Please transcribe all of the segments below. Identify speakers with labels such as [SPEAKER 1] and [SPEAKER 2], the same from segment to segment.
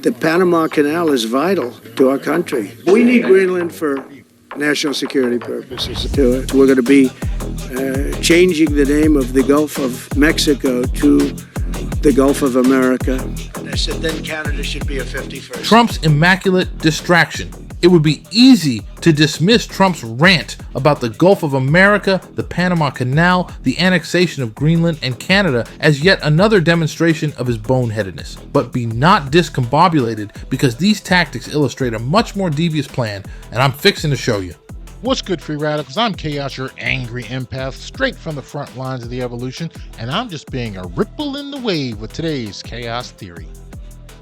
[SPEAKER 1] The Panama Canal is vital to our country. We need Greenland for national security purposes. We're going to be changing the name of the Gulf of Mexico to the Gulf of America. And I said then Canada should be a 51st.
[SPEAKER 2] Trump's immaculate distraction. It would be easy to dismiss Trump's rant about the Gulf of America, the Panama Canal, the annexation of Greenland and Canada as yet another demonstration of his boneheadedness, but be not discombobulated because these tactics illustrate a much more devious plan, and I'm fixing to show you.
[SPEAKER 3] What's good, Free Radicals? I'm Chaos, your angry empath, straight from the front lines of the evolution, and I'm just being a ripple in the wave with today's Chaos Theory.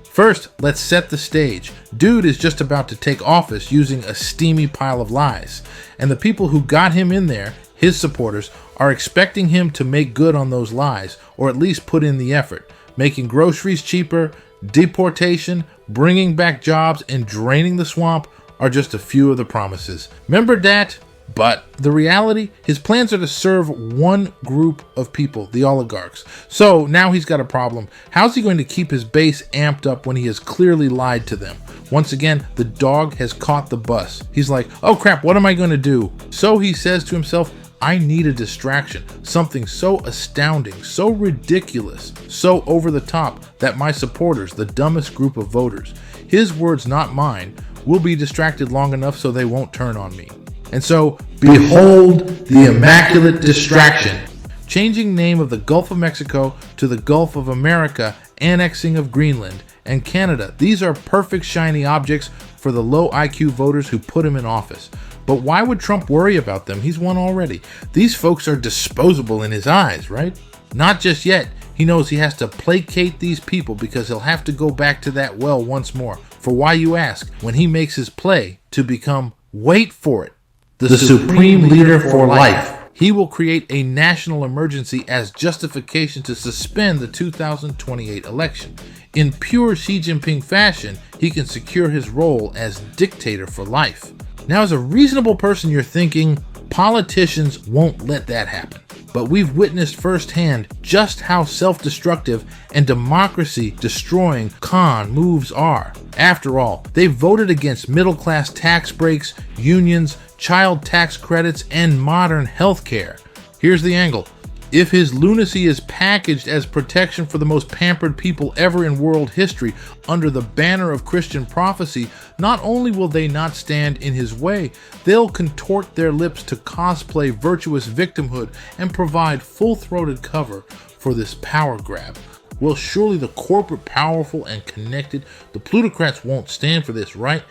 [SPEAKER 2] First, let's set the stage. Dude is just about to take office using a steamy pile of lies, and the people who got him in there, his supporters, are expecting him to make good on those lies, or at least put in the effort, making groceries cheaper, deportation, bringing back jobs, and draining the swamp are just a few of the promises. Remember that? But the reality, his plans are to serve one group of people, the oligarchs. So now he's got a problem. How's he going to keep his base amped up when he has clearly lied to them? Once again, the dog has caught the bus. He's like, oh crap, what am I going to do? So he says to himself, I need a distraction, something so astounding, so ridiculous, so over the top that my supporters, the dumbest group of voters, his words not mine, will be distracted long enough so they won't turn on me. And so, behold the immaculate distraction. Changing name of the Gulf of Mexico to the Gulf of America, annexing of Greenland and Canada. These are perfect shiny objects for the low IQ voters who put him in office. But why would Trump worry about them? He's won already. These folks are disposable in his eyes, right? Not just yet. He knows he has to placate these people because he'll have to go back to that well once more. For why, you ask, when he makes his play to become, wait for it, the supreme leader for life. He will create a national emergency as justification to suspend the 2028 election. In pure Xi Jinping fashion, he can secure his role as dictator for life. Now, as a reasonable person, you're thinking, politicians won't let that happen. But we've witnessed firsthand just how self-destructive and democracy-destroying con moves are. After all, they voted against middle-class tax breaks, unions, child tax credits, and modern health care. Here's the angle. If his lunacy is packaged as protection for the most pampered people ever in world history under the banner of Christian prophecy, not only will they not stand in his way, they'll contort their lips to cosplay virtuous victimhood and provide full-throated cover for this power grab. Well, surely the corporate powerful and connected, the plutocrats won't stand for this, right?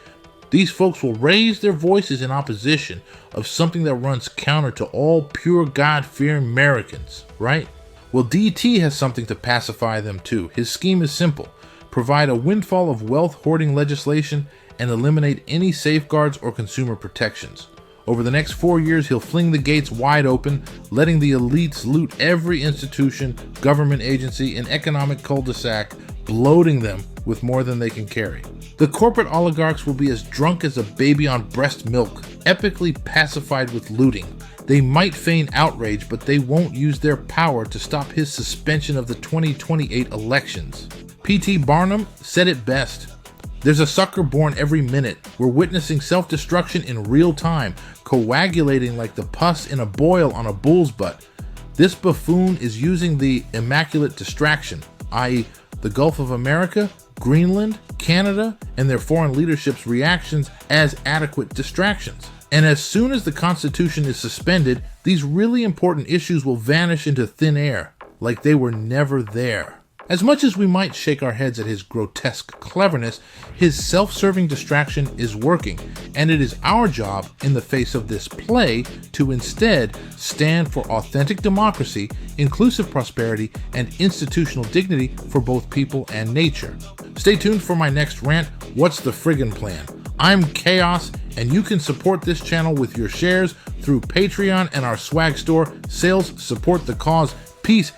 [SPEAKER 2] These folks will raise their voices in opposition of something that runs counter to all pure God-fearing Americans, right? Well, DT has something to pacify them too. His scheme is simple. Provide a windfall of wealth-hoarding legislation and eliminate any safeguards or consumer protections. Over the next 4 years, he'll fling the gates wide open, letting the elites loot every institution, government agency, and economic cul-de-sac, bloating them with more than they can carry. The corporate oligarchs will be as drunk as a baby on breast milk, epically pacified with looting. They might feign outrage, but they won't use their power to stop his suspension of the 2028 elections. P.T. Barnum said it best. There's a sucker born every minute. We're witnessing self-destruction in real time, coagulating like the pus in a boil on a bull's butt. This buffoon is using the immaculate distraction, i.e., the Gulf of America, Greenland, Canada, and their foreign leadership's reactions as adequate distractions. And as soon as the Constitution is suspended, these really important issues will vanish into thin air, like they were never there. As much as we might shake our heads at his grotesque cleverness, his self-serving distraction is working, and it is our job in the face of this play to instead stand for authentic democracy, inclusive prosperity, and institutional dignity for both people and nature. Stay tuned for my next rant, What's the Friggin' Plan? I'm Chaos, and you can support this channel with your shares through Patreon and our swag store. Sales support the cause. Peace,